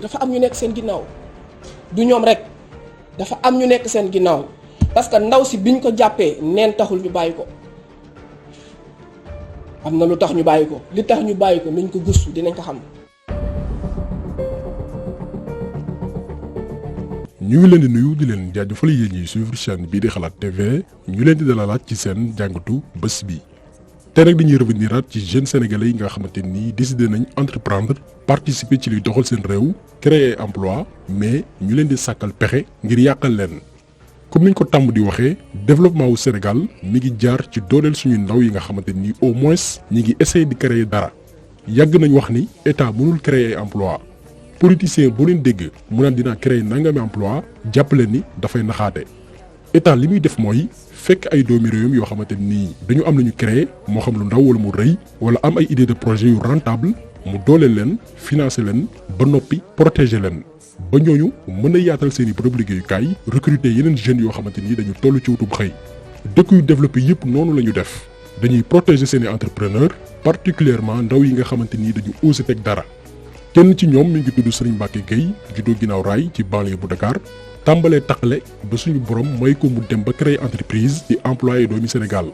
dafa am ñu nekk seen ginnaaw du ñoom rek dafa am ñu nekk seen ginnaaw parce que ndaw si biñ ko jàppee neen taxul ñu bàyyi ko am na lu tax ñu bàyyi ko li tax ñu bàyyi ko nañ ko gëstu dinañ ko xam. ñu ngi leen di nuyu di leen jaajëfal yéen ñuy suivre chaîne bii di xalaat TV ñu leen di dalalaat ci seen jàngatu bés bi. te rek dañuy reveniraat ci jeunes sénégalais yi nga xamante ni décidé nañ entreprendre participer ci liy doxal seen réew créer emploi mais ñu leen di sàkkal pexe ngir yàqal leen. comme niñ ko tàmm di waxee développement wu Sénégal mi ngi jaar ci dooleel suñu ndaw yi nga xamante ni au moins ñi ngi essayer di créer dara yàgg nañ wax ni état mënul créer emploi politicien boo leen dégg mu naan dinaa créer nangami emploi jàppale ni dafay naxaate état li muy def mooy fekk ay doomi réewam yoo xamante ni dañu am nañu créer moo xam lu ndaw wala mu rëy wala am ay idée de projet yu rentable mu dooleel leen financer leen ba noppi protéger leen ba ñooñu mën a yaatal seen i bërëb liggéeyukaay recruter yeneen jeunes yoo xamante ni dañu toll ci wutum xëy dëkk yu développé yëpp noonu la ñu def dañuy protéger seen i entrepreneur particulièrement ndaw yi nga xamante ni dañu osé teg dara kenn ci ñoom mi ngi tudd Serigne Mbacké Gueye juddoo ginnaaw raay ci banlieue bu Dakar tàmbalee taqale ba suñu borom may ko mu dem ba créer entreprise di employé doomi Sénégal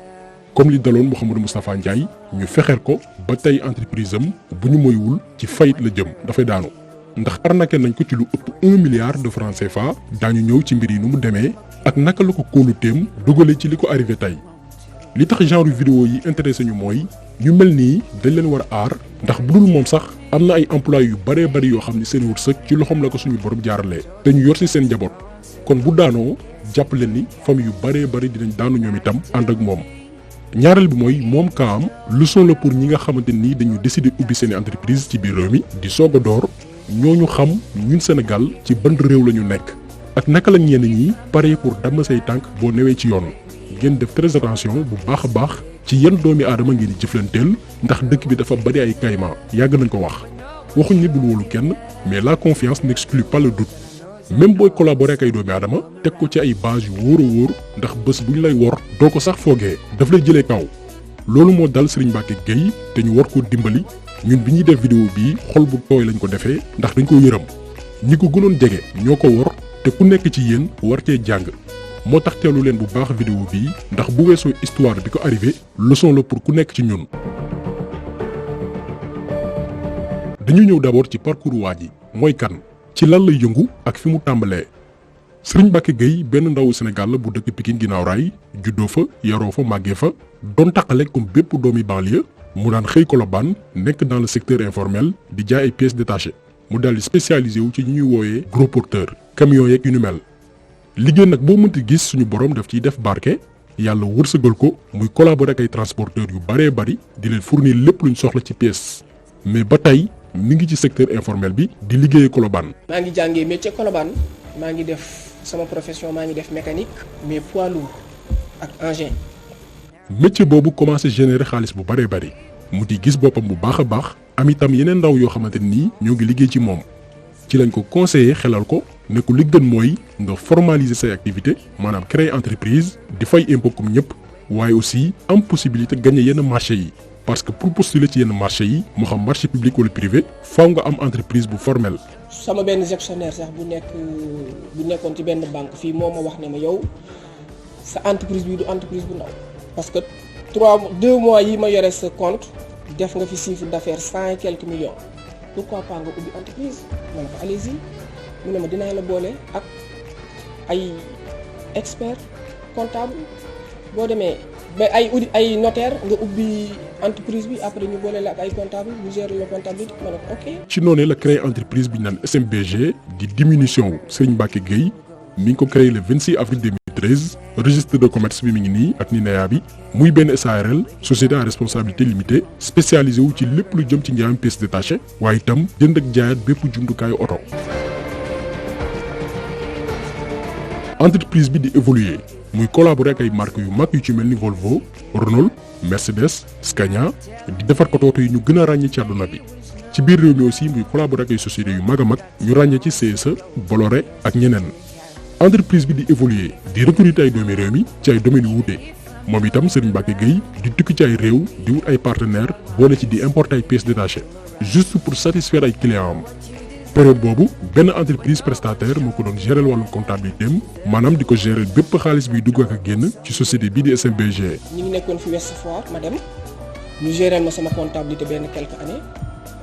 comme li daloon Mouhamadou Moustapha Ndiaye ñu fexeel ko ba tey entreprise am bu ñu moywul ci fayit la jëm dafay daanu ndax arnaqué nañ ko ci lu ëpp 1 milliard de francs CFA daañu ñëw ci mbir yi nu mu demee ak naka la ko kóoluteem dugale ci li ko arrivé tey li tax genre vidéo yi intéressé ñu mooy ñu mel nii dañ leen war a aar ndax bu dul moom sax am na ay emploi yu bëree bëri yoo xam ne seen wërsëg ci loxoom la ko suñu borom jaaralee te ñu yor si seen njaboot kon bu daanoo jàpp leen ni famille yu bëree bëri dinañ daanu ñoom itam ànd ak moom. ñaareel bi mooy moom kaam leçon la pour ñi nga xamante ni dañu décider ubbi seen entreprise ci biir réew mi di soog a door ñooñu xam ñun Sénégal ci ban réew la ñu nekk ak naka la ñenn ñi pare pour damm say tànk boo newee ci yoon ngeen def très attention bu baax a baax ci yan doomi aadama ngeen di jëflanteel ndax dëkk bi dafa bari ay kayma yàgg nañ ko wax waxuñ ni bul wóolu kenn mais la confiance n'exclut pas le doute même booy collaborer ak ay doomi aadama teg ko ci ay base yu wóor a wóor ndax bés bu ñu lay wor doo ko sax foogee daf lay jëlee kaw loolu moo dal Serigne Mbacké Gueye te ñu war koo dimbali ñun bi ñuy def vidéo bii xol bu tooy lañ ko defee ndax dañ ko yërëm ñi ko gënoon jege ñoo ko wor te ku nekk ci yéen war cee jàng moo tax teelu leen bu baax vidéo bii ndax bu weesoo histoire bi ko arrivé leçon la pour ku nekk ci ñun. dañu ñëw d'abord ci parcours waa ji mooy kan ci lan lay yëngu ak fi mu tàmbalee Serigne Mbacké Gueye benn ndawu Sénégal bu dëkk Pikine ginnaaw raay juddoo fa yaroo fa màggee fa doon taqale comme bépp doomi banlieue mu daan xëy Colobane nekk dans le secteur informel di jaay ay pièces détachées mu daal di spécialisé wu ci ñuy wooyee gros porteur camion yeeg yu ni mel. liggéey nag boo mënti gis suñu borom daf ciy def barke yàlla wërsëgal ko muy collaborer ak ay transporteurs yu bëree bëri di leen fournir lépp luñ soxla ci pièces mais ba tey mi ngi ci secteur informel bi di liggéeyee Colobane. maa ngi jàngee métier Colobane maa ngi def sama profession maa ngi def mécanique mais poids lourd ak engin. métier boobu commencé générer xaalis bu bëree bëri mu di gis boppam bu baax a baax am itam yeneen ndaw yoo xamante ni ñoo ngi liggéey ci moom ci lañ ko conseillé xelal ko. ne ko li gën mooy nga formaliser say activité maanaam créer entreprise di fay impôt comme ñëpp waaye aussi am possibilité gagner yenn marché yi parce que pour postuler ci yenn marché yi moo xam marché public wala privé faaw nga am entreprise bu formelle. sama benn gestionnaire sax bu nekkoon ci benn banque fii moo ma wax ne ma yow sa entreprise bi du entreprise bu ndaw parce que 2 mois yi ma yore sa compte def nga fi chiffre d'affaires 100 et quelques millions pourquoi pas nga ubbi entreprise ma ne ko allez-y. mu ne ma dinaa la boole ak ay expert comptable boo demee ba ay notaire nga ubbi entreprise bi après ñu boole la ak ay comptable ñu gérer la comptabilité ma ne ko ok. ci noonu la créé entreprise bi ñu naan SMBG di diminution wu Serigne Mbacké Gueye mi ngi ko créé le 26 avril 2013 registre de commerce bi mi ngi nii ak NINEA bi muy benn SARL société à responsabilité limitée spécialisé wu ci lépp lu jëm ci njaayam pièces détachées waaye itam jënd ak jaayaat bépp jumtukaayu oto. entreprise bi di évoluer muy collaborer ak ay marques yu mag yu ci mel ni Volvo Renault Mercedes Scania di defar ko oto yi ñu gën a ràññee ci àdduna bi ci biir réew mi aussi muy collaborer ak ay sociétés yu mag a mag ñu ràññee ci CSE Bolloré ak ñeneen. entreprise bi di évoluer di recruter ay doomi réew mi ci ay domaines yu wuute moom itam Serigne Mbacké Gueye di tukki ci ay réew di wut ay partenaires boole ci di importer ay pièces détachées juste pour satisfaire ay clients am période boobu benn entreprise prestataire moo ko doon gérer wàllu comptabilité am maanaam di ko gérer bépp xaalis biy dugg ak a génn ci société bii di SMBG. ñu ngi nekkoon fi Ouest Foire ma dem ñu gérer ma sama comptabilité benn quelques années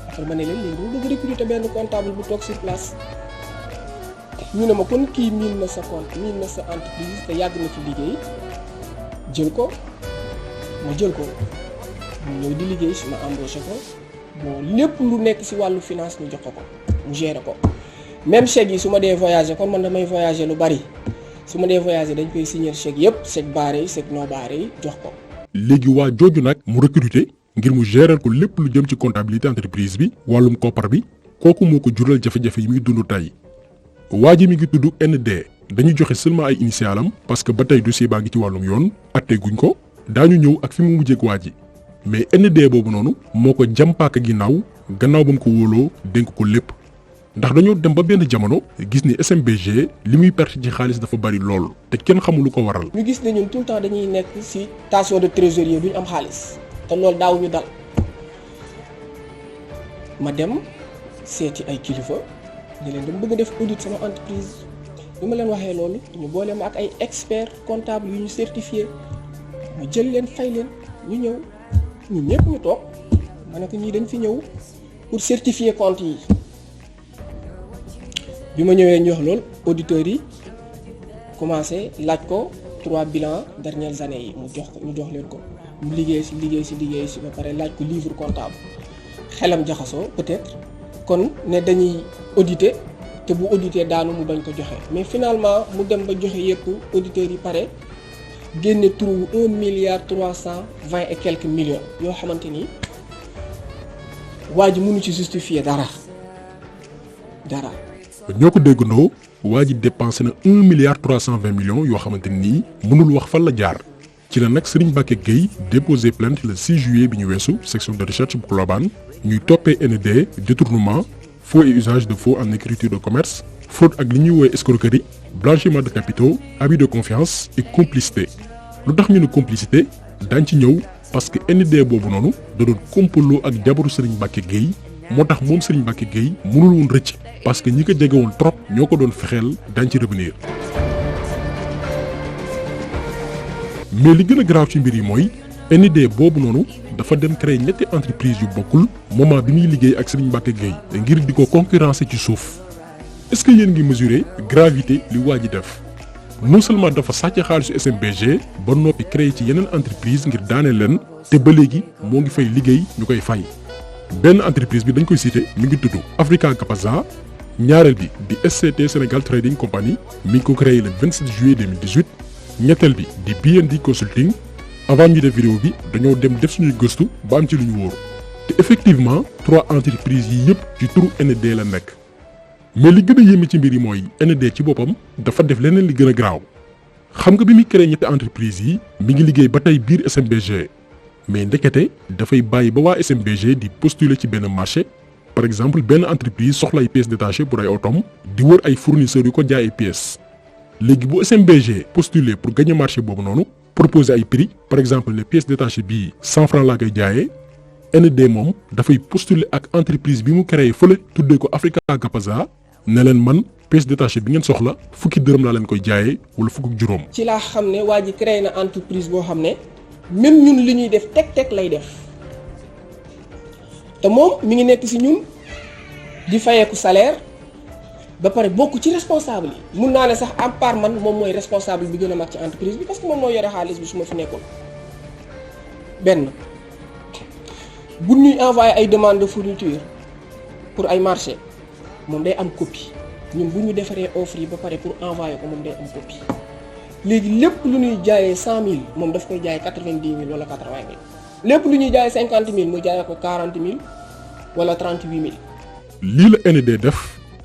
après ma ne leen léegi dama bëgg recruter benn comptable bu toog sur place ñu ne ma kon kii miin na sa compte miin na sa entreprise te yàgg na fi liggéey jël ko ma jël ko mu ñëw di liggéey si ma embauché ko bon lépp lu nekk si wàllu finance ñu jox ko mu gérer ko même chèque yi su ma dee voyager kon man damay voyager lu bari su ma dee voyager dañ koy signer chèque yëpp chèque barré yi chèque non barré yi jox ko. léegi waa jooju nag mu recruter ngir mu gérer ko lépp lu jëm ci comptabilité entreprise bi wàllum koppar bi kooku moo ko jural jafe-jafe yi muy dund tey waa ji mi ngi tudd ND dañuy joxe seulement ay initialam parce que ba tey dossier baa ngi ci wàllum yoon atte guñ ko daañu ñëw ak fi mu mujjee ak waa ji mais ND boobu noonu moo ko jàmpaaka ginnaaw gannaaw ba mu ko wóoloo dénk ko lépp ndax dañoo dem ba benn jamono gis ni SMBG li muy perte ci xaalis dafa bari lool te kenn xamul lu ko waral. ñu gis ne ñun tout le temps dañuy nekk ci station de trésorier duñ am xaalis te loolu daawuñu dal ma dem seeti ay kilifa ne leen dama bëgg a def audit sama entreprise bi ma leen waxee loolu ñu boole ma ak ay experts comptables yu ñu certifié ma jël leen fay leen ñu ñëw ñun ñëpp ñu toog ma ne ko ñii dañ fi ñëw pour certifier compte yi. bi ma ñëwee ñu wax loolu auditeurs yi commencé laaj ko 3 bilans dernières années yi mu jox ko ñu jox leen ko mu liggéey si ba pare laaj ko livre comptable xelam jaxasoo peut-être kon ne dañuy auditer te bu auditer daanu mu bañ ko joxe mais finalement mu dem ba joxe yëpp auditeurs yi pare génne trou 1 milliard 320 et quelques millions yoo xamante ni waa ji mënu ci justifier dara. ñoo ko déggandoo waa ji dépensé na 1 milliard 320 millions yoo xamante ni mënul wax fan la jaar ci la nag Serigne Mbacké Gueye déposé plainte le 6 juillet bi ñu weesu section de recherche bu Colobane ñuy toppee ND détournement faux et usage de faux en écriture de commerce fraude ak li ñuy woowee escroquerie blanchiment de capitaux abus de confiance et complicité lu tax ñu ne complicité daañ ci ñëw parce que ND boobu noonu da doon kompaloo ak jabaru Serigne Mbacké Gueye moo tax moom Serigne Mbacké Gueye mënul woon rëcc parce que ñi ko jege woon trop ñoo ko doon fexeel dañ ci revenir mais li gën a grave ci mbir yi mooy ND boobu noonu dafa dem créer ñetti entreprise yu bokkul moment bi muy liggéey ak Serigne Mbacké Gueye ngir di ko concurrencer ci suuf est-ce que yéen ngi mesurer gravité li waa ji def non seulement dafa sàcc xaalisu SMBG ba noppi créer ci yeneen entreprise ngir daaneel leen te ba léegi moo ngi fay liggéey ñu koy fay. benn entreprise bi dañ koy cité mi ngi tudd Africa Capaza ñaareel bi di SCT Sénégal Trading Company mi ngi ko créé le 27 juillet 2018 ñetteel bi di BND Consulting avant ñu def vidéo bi dañoo dem def suñuy gëstu ba am ci lu ñu wóor te effectivement 3 entreprises yi yëpp ci turu ND la nekk mais li gën a yéeme ci mbir yi mooy ND ci boppam dafa def leneen li gën a garaaw xam nga bi muy créé ñetti entreprises yi mi ngi liggéey ba tey biir SMBG. mais ndekete dafay bàyyi ba waa SMBG di postuler ci benn marché par exemple benn entreprise soxla ay pièces détachées pour ay otom di wër ay fournisseurs yu ko jaay ay pièces léegi bu SMBG postuler pour gagner marché boobu noonu proposer ay prix par exemple les pièces détachées bii 100 francs laa koy jaayee ND moom dafay postuler ak entreprise bi mu créé fële tuddee ko Africa Capaza ne leen man pièces détachées bi ngeen soxla fukki dërëm laa leen koy jaayee wala fukk ak juróom. ci laa xam ne waa ji créé na entreprise boo xam ne. même ñun li ñuy def teg lay def te moom mi ngi nekk ci ñun di fayeeku salaire ba pare bokk ci responsable yi mun naa ne sax à part man moom mooy responsable bi gën a mag ci entreprise bi parce que moom moo yore xaalis bi su ma fi nekkoon benn bu ñuy envoyé ay demande de fourniture pour ay marché moom day am copie ñun bu ñu defaree offre yi ba pare pour envoyer ko moom day am copie léegi lépp lu ñuy jaayee 100000 moom daf koy jaay 90000 wala 80000 lépp lu ñuy jaayee 50000 mu jaayee ko 40000 wala 38000. lii la ND def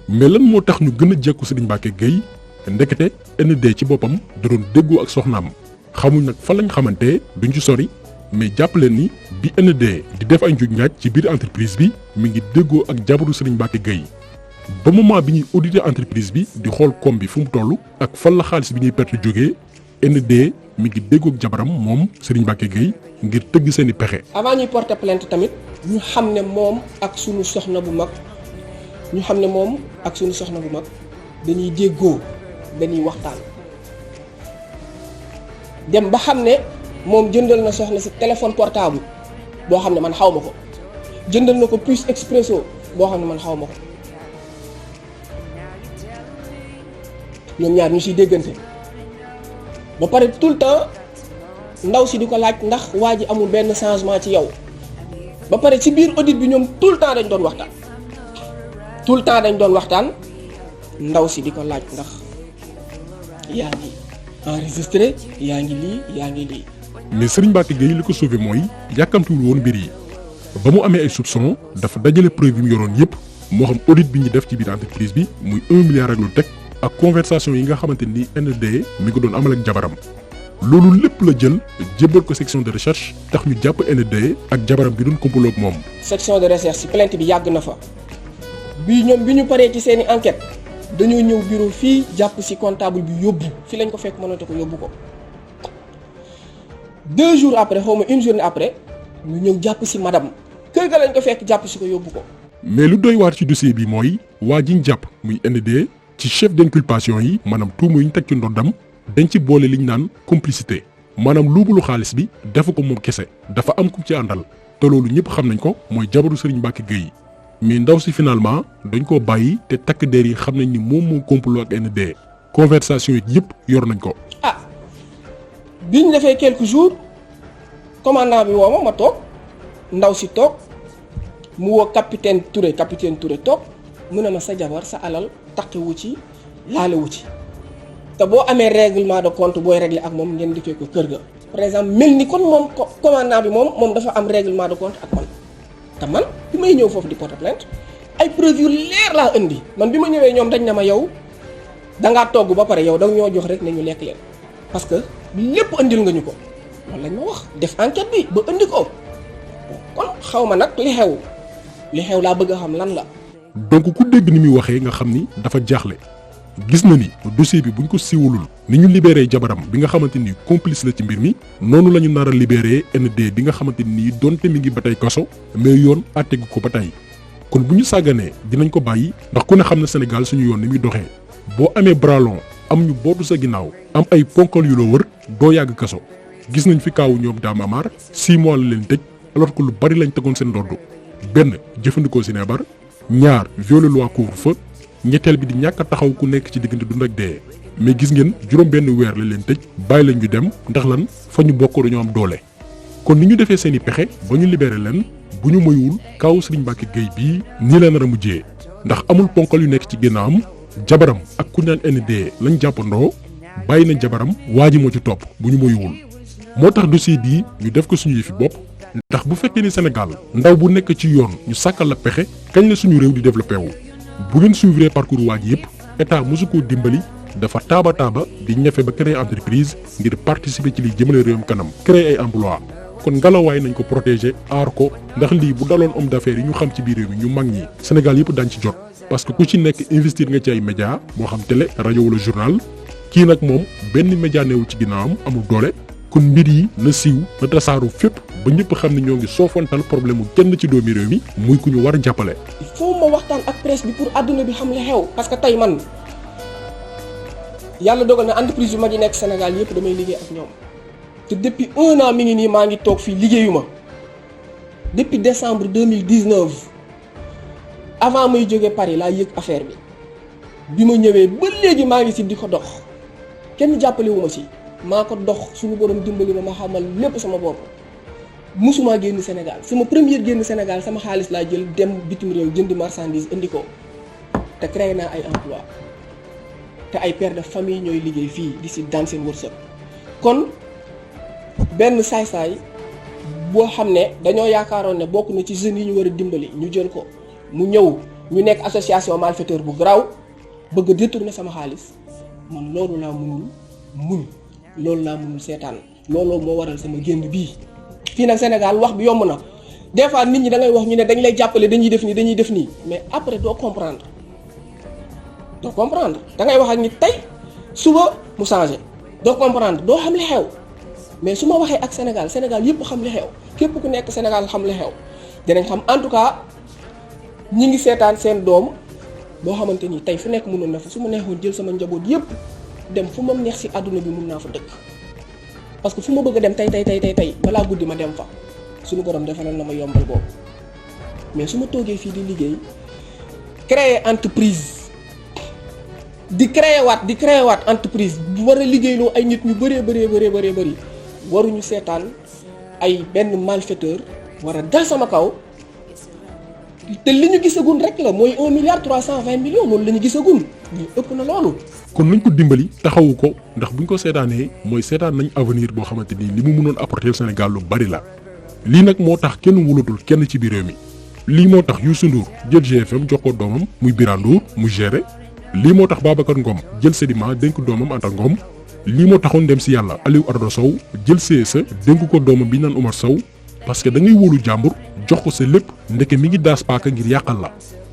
mais lan moo tax ñu gën a jekku Serigne Mbacké Gueye ndekete ND ci boppam da doon déggoo ak soxnaam xamuñ nag fan lañ xamante duñ ci sori mais jàpp leen ni bi ND di def ay njuuj njaaj ci biir entreprise bi mi ngi déggoo ak jabaru Serigne Mbacké Gueye ba moment bi ñuy auditer entreprise bi di xool koom bi fu mu toll ak fan la xaalis bi ñuy perte jógee ND mi ngi déggoo ak jabaram moom Serigne Mbacké Gueye ngir tëgg seeni pexe. avant ñuy porter plainte tamit ñu xam ne moom ak sunu soxna bu mag ñu xam ne moom ak suñu soxna bu mag dañuy déggoo dañuy waxtaan dem ba xam ne moom jëndal na soxna si téléphone portable boo xam ne man xaw ma ko jëndal na ko puce expresso boo xam ne man xaw ma ko ñoom ñaar ñu siy déggante ba pare tout le temps ndaw si di ko laaj ndax waa ji amul benn changement ci yow ba pare ci biir audit bi ñoom tout le temps dañ doon waxtaan tout le temps dañ doon waxtaan ndaw si di ko laaj ndax yaa ngi enregistré yaa ngi lii yaa ngi lii. mais Serigne Mbacké Gueye li ko sauvé mooy yàkkamtiwul woon mbir yi ba mu amee ay soupçons dafa dajale preuve yi mu yoroon yëpp moo xam audit bi ñu def ci biir entreprise bi muy 1 milliard ak lu teg ak conversation yi nga xamante ni ND mi ko doon amal ak jabaram loolu lépp la jël jébbal ko section de recherche tax ñu jàpp ND ak jabaram bi doon complot ak moom. section de recherche ci plainte bi yàgg na fa bi ñoom bi ñu paree ci seeni enquête dañoo ñëw bureau fii jàpp ci comptable bi yóbbu fi lañ ko fekk mënate ko yóbbu ko 2 jours après xaw ma 1 journée après ñu ñëw jàpp ci madame kër ga lañ ko fekk jàpp ci ko yóbbu ko. mais lu doy waar ci dossier bi mooy waa ji ñu jàpp muy ND ci chef d'inculpation yi maanaam tuuma yi ñu teg ci ndoddam dañ ci boole liñ naan complicité maanaam luubulu xaalis bi dafa ko moom kese dafa am ku ci àndal te loolu ñëpp xam nañ ko mooy jabaru Serigne Mbacké Gueye mais ndaw si finalement dañ koo bàyyi te takk der yi xam nañ ni moom moo complot ak ND conversation yi yëpp yor nañ ko. ah bi ñu defee quelques jours commandant bi woo ma toog ndaw si toog mu woo capitaine Touré toog mu ne ma sa jabar sa alal takkewu ci laalewu ci te boo amee règlement de compte booy régler ak moom ngeen defee ko kër ga. par exemple mel ni kon moom commandant bi moom dafa am règlement de compte ak man te man bi may ñëw foofu di porter plainte ay preuve yu leer laa indi man bi ma ñëwee ñoom dañ ne ma yow dangaa togg ba pare yow da ñoo jox rek ne ñu lekk leen parce que lépp andil nga ñu ko loolu lañ ma wax def enquête bi ba indi ko kon xaw ma nag li xew laa bëgg a xam lan la. donc ku dégg ni muy waxee nga xam ni dafa jaaxle gis na ni dossier bi buñ ko siiwalul ni ñu libéré jabaram bi nga xamante ni complice la ci mbir mi noonu la ñu nar a libéré ND bi nga xamante ni donte mi ngi ba tey kaso mais yoon àttegu ko ba tey kon bu ñu sàgganee dinañ ko bàyyi ndax ku ne xam na Sénégal suñu yoon ni muy doxee boo amee bralon am ñu bootu sa ginnaaw am ay ponkal yu la wër doo yàgg kaso gis nañ fi kaawu ñoom Dame Amar 6 mois la leen tëj alors que lu bari lañ tegoon seen ndodd benn jëfandikoo si neebar ñaar violer loi couvre-feu ñetteel bi di ñàkk a taxaw ku nekk ci diggante dund ak dee mais gis ngeen juróom benn weer la leen tëj bàyyi lañ ñu dem ndax lan fa ñu bokk dañoo am doole. kon ni ñu defee seen i pexe ba ñu libéré leen bu ñu moywul kaw Serigne Mbacké Gueye bii nii la nar a mujjee ndax amul ponkal yu nekk ci ginnaawam jabaram ak ku naan ND lañ jàppandoo bàyyi na jabaram waa ji moo ci topp bu ñu moywul moo tax dossier bii ñu def ko suñu yëfi bopp. ndax bu fekkee ni Sénégal ndaw bu nekk ci yoon ñu sàkkal la pexe kañ la suñu réew di développé wu bu ngeen suivre parcours waa ji yëpp état mosu koo dimbali dafa taaba di ñafe ba créer entreprise ngir participer ci liy jëmale réewam kanam créer ay emploi kon ngelawaay nañ ko protéger aar ko ndax lii bu daloon homme d'affaires yi ñu xam ci biir réew mi ñu mag ñi Sénégal yëpp daañ ci jot parce que ku ci nekk investir nga ci ay média moo xam télé rajo wala journal kii nag moom benn média neewul ci ginnaawam amul doole kon mbir yi na siiw na tasaaru fépp ba ñëpp xam ne ñoo ngi soofantal problème mu kenn ci doomi réew mi muy ku ñu war a jàppale. il faut ma waxtaan ak presse bi pour àdduna bi xam li xew. parce que tey man yàlla dogal na entreprise yu mag yi nekk Sénégal yëpp damay liggéey ak ñoom te depuis 1 an mi ngi nii maa ngi toog fii liggéeyuma depuis décembre 2019 avant may jógee Paris laa yëg affaire bi ma ñëwee ba léegi maa ngi si di ko dox kenn jàppale wu ma si. maa ko dox suñu borom dimbali ma xamal lépp sama bopp musuma génn Sénégal sama première génn Sénégal sama xaalis laa jël dem bitim réew jëndi marchandise indi ko te créé naa ay emploi te ay pères de famille ñooy liggéey fii di si daan seen wërsëg kon benn saay-saay boo xam ne dañoo yaakaaroon ne bokk na ci jeunes yi ñu war a dimbali ñu jël ko mu ñëw ñu nekk association malfaiteur bu garaaw bëgg a détourner sama xaalis man loolu laa mënul loolu laa mënul seetaan looloo moo waral sama génn bii fii nag Sénégal wax bi yomb na des fois nit ñi da ngay wax ñu ne dañ lay jàppale dañuy def nii mais après doo comprendre da ngay wax ak nit tey suba mu changé doo comprendre doo xam li xew mais su ma waxee ak Sénégal yëpp xam li xew képp ku nekk Sénégal xam li xew dinañ xam en tout cas ñi ngi seetaan seen doom boo xamante ni tey fu nekk mënoon na fa su ma neexoon jël sama njaboot yépp dem fu ma neex ci àdduna bi mun naa fa dëkk parce que fu ma bëgg a dem tey balaa guddi ma dem fa suñu borom defaloon na ma yombal boobu mais su ma toogee fii di liggéey créer entreprise di créer waat entreprise bu war a liggéeyloo ay nit ñu bëree waruñu seetaan ay benn malfaiteur war a dal sama kaw te li ñu gisagun rek la mooy 1,320 milliard loolu la ñu gisagun ñu ëpp na loolu. kon nañ ko dimbali taxawu ko ndax buñ ko seetaanee mooy seetaan nañ avenir boo xamante ni li mu mënoon apporter Sénégal lu bari la. lii nag moo tax kenn wulatul kenn ci biir réew mi lii moo tax Youssou Ndour jël GFM jox ko doomam muy Birane Ndour mu géré lii moo tax Babacar Ngom jël Sedima dénk doomam Anta Ngom lii moo taxoon dem si yàlla Aliou Ardo Sow jël CSE dénk ko doomam bi naan Oumar Sow parce que da ngay wóolu jàmbur jox ko sa lépp ndeke mi ngi daas paaka ngir yàqal la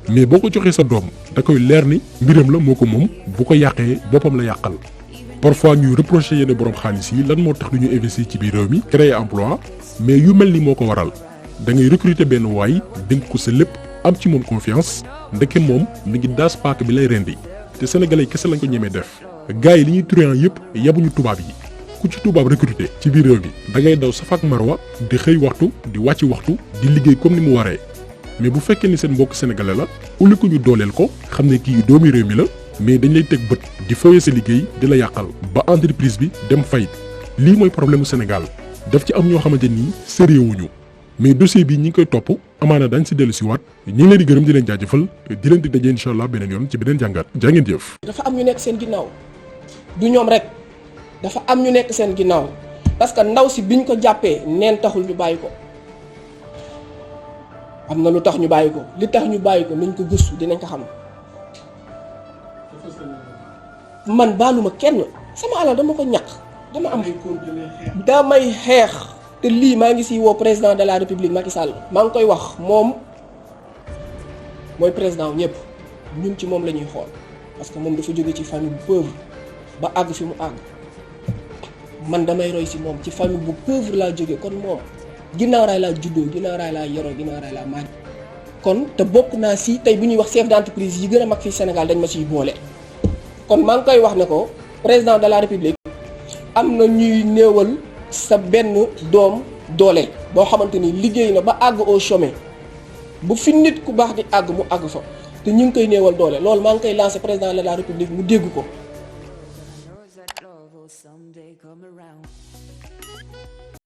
mais boo ko joxee sa doom da koy leer ni mbiram la moo ko moom bu ko yàqee boppam la yàqal. parfois ñuy reprocher yenn borom xaalis yi lan moo tax du ñu investir ci biir réew mi créer emploi mais yu mel ni moo ko waral da ngay recruter benn waay dénk ko sa lépp am ci moom confiance ndeke moom mi ngi daas paaka bi lay rendi te sénégalais yi kese lañ ko ñemee def. gars yi li ñuy truand yëpp yabuñu tubaab yi ku ci tubaab recruter ci biir réew mi da ngay daw safa ak marwa di xëy waxtu di wàcc waxtu di liggéey comme ni mu waree mais bu fekkee ni seen mbokk sénégalais la uli ko ñu dooleel ko xam ne kii doomi réew mi la mais dañ lay teg bët di fawee sa liggéey di la yàqal ba entreprise bi dem fayit lii mooy problème mu Sénégal daf ci am ñoo xamante ni sérieux wuñu mais dossier bi ñi ngi koy topp amaana dañ si dellu si waat ñi ngi leen di gërëm di leen jaajëfal di leen di daje incha allah beneen yoon ci beneen jàngat jaa ngeen jëf. dafa am ñu nekk seen ginnaaw du ñoom rek dafa am ñu nekk seen ginnaaw parce que ndaw si biñ ko jàppee neen taxul ñu bàyyi ko am na lu tax ñu bàyyi ko li tax ñu bàyyi ko nañ ko gëstu dinañ ko xam. man baaluma kenn sama alal dama ko ñàkk dama am damay xeex te lii maa ngi siy woo président de la république Macky Sall maa ngi koy wax moom mooy président ñëpp ñun ci moom la ñuy xool parce que moom dafa jóge ci famille bu pauvre ba àgg fi mu àgg man damay roy si moom ci famille bu pauvre laa jóge kon moom ginnaaw raay laa juddoo ginnaaw raay laa yoroo ginnaaw raay laa màgg kon te bokk naa si tey bu ñuy wax chef d'entreprise yi gën a mag fii Sénégal dañ ma ciy boole. kon maa ngi koy wax ne ko président de la république am na ñuy néewal sa benn doom doole boo xamante ni liggéey na ba àgg au sommet bu fi nit ku baax di àgg mu àgg fa te ñu ngi koy néewal doole loolu maa ngi koy lancé président de la république mu dégg ko